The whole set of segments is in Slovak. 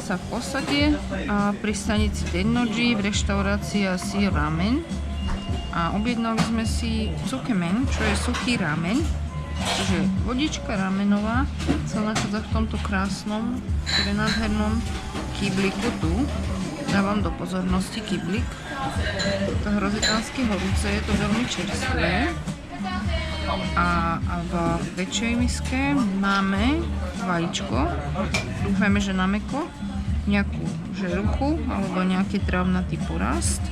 sa v Osade pri stanici Tennoji v reštaurácii Sea Ramen a objednali sme si tsukemen, čo je suchý ramen. Čiže vodička ramenová sa nachádza v tomto krásnom, nádhernom kybliku tu. Dávam do pozornosti kyblik. To hrozitánsky horúce, je to veľmi čerstvé. A v väčšej miske máme vajíčko. Dúfajme, že na mäkko. Nejakú žeruchu alebo nejaký trávnatý porast.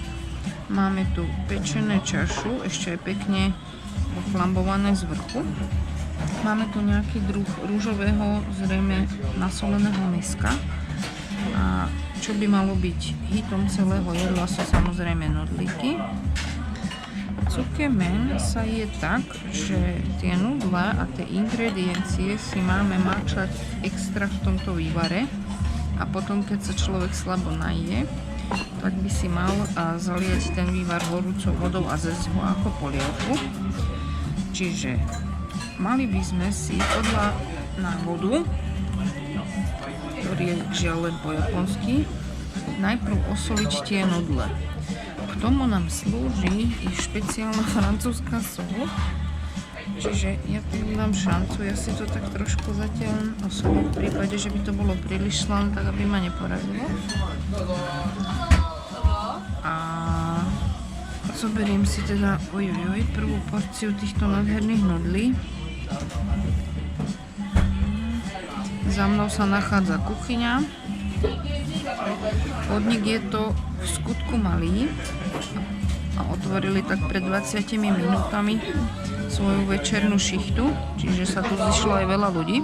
Máme tu pečené čašu, ešte aj pekne flambované z vrchu. Máme tu nejaký druh rúžového, zrejme nasoleného mäska. A čo by malo byť hitom celého jedla sú samozrejme nudlíky. Tsukemen sa je tak, že tie nudle a tie ingrediencie si máme mačať extra v tomto vývare a potom, keď sa človek slabo naje, tak by si mal zaliať ten vývar horúcou vodou a zjesť ho ako polievku. Čiže mali by sme si podľa návodu, ktorý je žiaľ len po japonsky, najprv osoliť tie nudle. K tomu nám slúži i špeciálna francúzska sol. Čiže ja tu dám šancu, ja si to tak trošku zatiaľ osolím v prípade, že by to bolo príliš slané, tak aby ma neporazilo. A zoberiem si teda prvú porciu týchto nádherných nudlí. Za mnou sa nachádza kuchyňa. Podnik je to v skutku malý a otvorili tak pred 20 minútami svoju večernú šichtu, čiže sa tu zišlo aj veľa ľudí.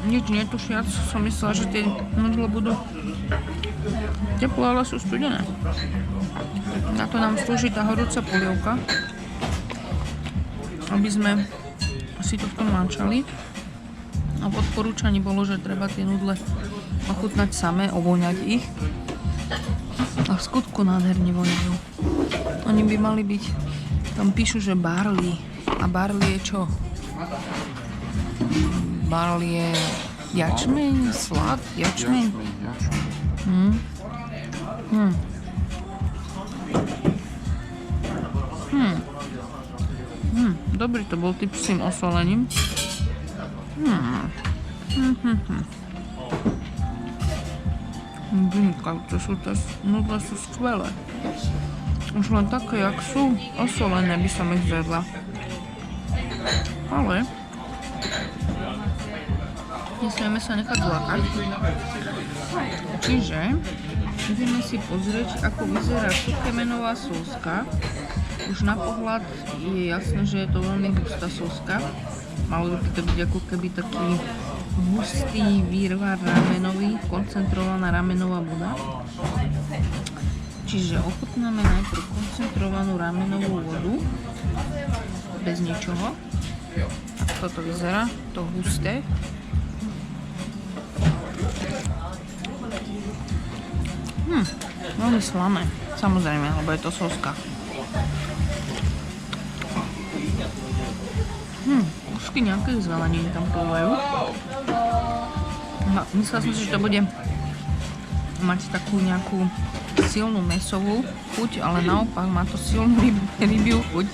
Nič netušiac, som myslela, že tie nudle budú teplé, ale sú studené. Na to nám slúži tá horúca polievka, aby sme si to v tom máčali. A v odporúčaní bolo, že treba tie nudle ochutnať samé, ovoňať ich. A v skutku nádherne voňajú. Oni by mali byť, tam píšu, že barley. A barley je čo? Barley je jačmeň, slad, jačmeň. Dobrý to bol typ s tým osolením. Vynikajúce sú tie nudle, sú skvelé. Už len také, jak sú, osolené by som ich zjedla. Ale nesmieme sa nechať zlakať. Čiže ideme si pozrieť, ako vyzerá tsukemenová súska. Už na pohľad je jasné, že je to veľmi hustá súska. Malo by to byť ako keby taký hustý výrvar ramenový, koncentrovaná ramenová voda. Čiže ochutnáme najprv koncentrovanú ramenovú vodu, bez ničoho. Tak toto vyzerá, to husté. Veľmi slané, samozrejme, lebo je to soska. Kúsky nejaké zeleniny tam plúvajú. Myslela som si, že to bude mať takú nejakú silnú mäsovú chuť, ale naopak má to silnú rybiu chuť.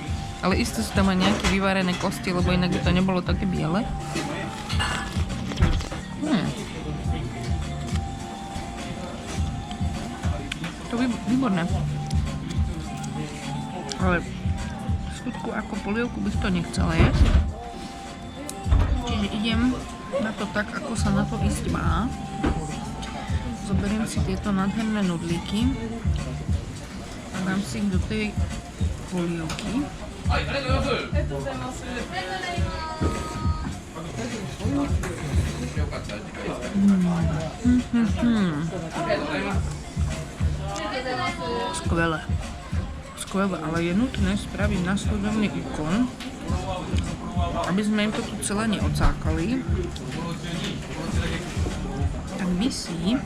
Ale isto sú tam aj nejaké vyvarené kosti, lebo inak by to nebolo také biele. To je výborné. Ale v skutku ako polievku bych to nechcela jesť. Čiže idem na to tak, ako sa na to ísť má. Zoberiem si tieto nádherné nudlíky a dám si ich do tej polievky. Skvelé. Skvelé, ale je nutné spraviť nasledovný úkon, aby sme im to tu celé neocákali. Tak my si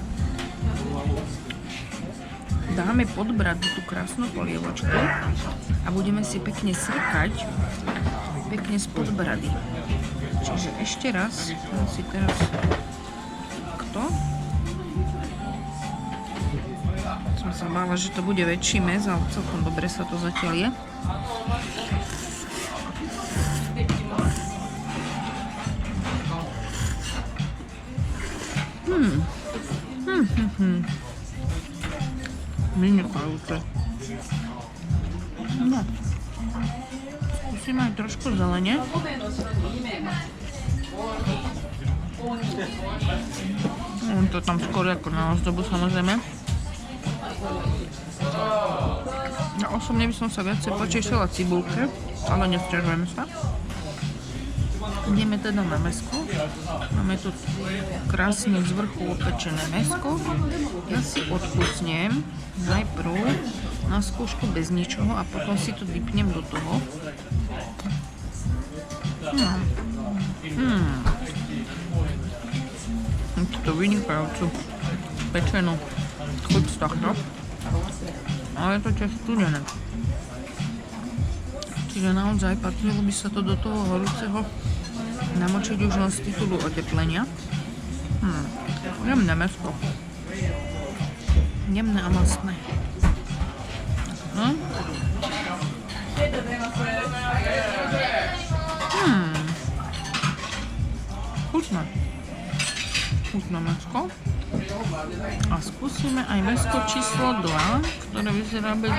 dáme pod bradu tú krásnu polievočku a budeme si pekne srkať pekne spod brady. Čiže ešte raz, si teraz kto? Som sa bála, že to bude väčší mäs, ale celkom dobre sa to zatiaľ je. Vynikajúce. No. Skúsim aj trošku zelene. To tam skôr ako na ozdobu, samozrejme. Ja osobne by som sa viacej potešila cibulke, ale nesťažujeme sa. Ideme teda na mäsko. Máme tu krásne z vrchu opečené mäsko. Ja si odkusnem najprv na skúšku bez ničoho a potom si to dipnem do toho. To vynikajúcu pečenú chuť z tohto. Ale je to tiež studené. Čiže naozaj patrilo by sa to do toho horúceho namočiť už len z titulu oteplenia. Jemné mäsko. Jemné a mastné. Chutné. Chutné mäsko. A skúsime aj mäsko číslo 2, ktoré vyzerá byť,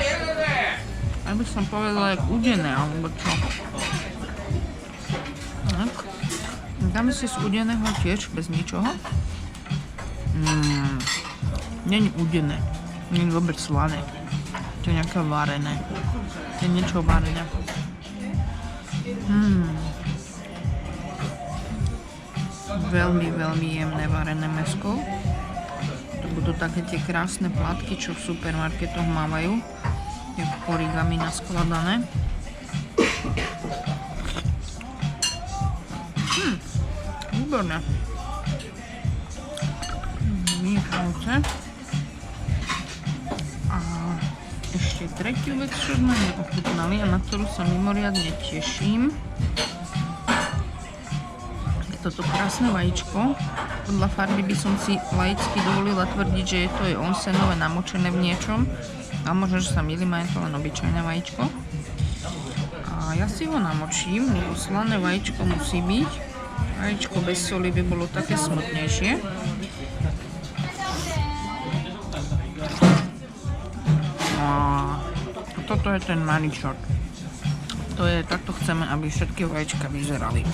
aby som povedala, jak udené, alebo čo. Tak. Dáme si z udeného tiež bez ničoho. Není udené. Není vôbec slané. To je nejaké varené. To je niečo varené. Veľmi, veľmi jemné varené mäsko. To budú také tie krásne plátky, čo v supermarketoch mávajú. Je origami naskladané. Výborné. Vynikajúce. A ešte tretiu vec, čo sme ochutnali a na ktorú sa mimoriadne teším. Je toto krásne vajíčko. Podľa farby by som si laicky dovolila tvrdiť, že je to onsenové namočené v niečom. A možno, že sa mýlim, je to len obyčajné vajíčko. A ja si ho namočím, lebo slané vajíčko musí byť. Vajíčko bez soli by bolo také smutnejšie. A toto je ten maničok. To je, takto chceme, aby všetky vajíčka vyzerali.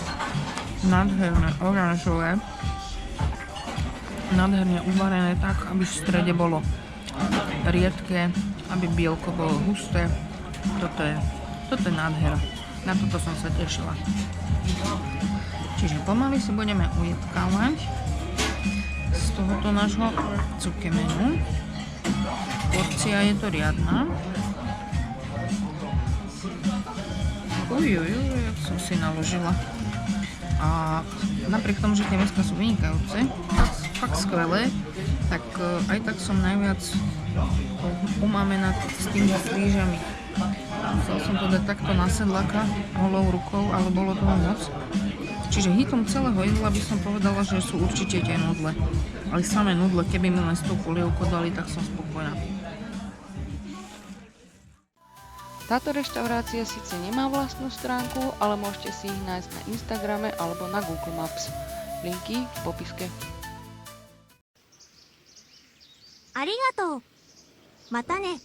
Nádherné, oranžové. Nádherne uvarené tak, aby v strede bolo riedke, aby bielko bolo husté. Toto je nádhera. Na toto som sa tešila. Čiže pomaly si budeme ujetkávať z tohoto nášho cukemenu. Porcia je to riadna. Jak som si naložila. A napriek tomu, že tie mäská sú vynikajúce, fakt skvelé, tak aj tak som najviac umámená s tými flížami. Chcel som to dať takto na sedlaka holou rukou, ale bolo toho moc. Čiže hitom celého jedla by som povedala, že sú určite tie nudle. Ale samé nudle, keby mi len s tou polievkou dali, tak som spokojná. Táto reštaurácia síce nemá vlastnú stránku, ale môžete si ich nájsť na Instagrame alebo na Google Maps. Linky v popiske. ありがとう。またね。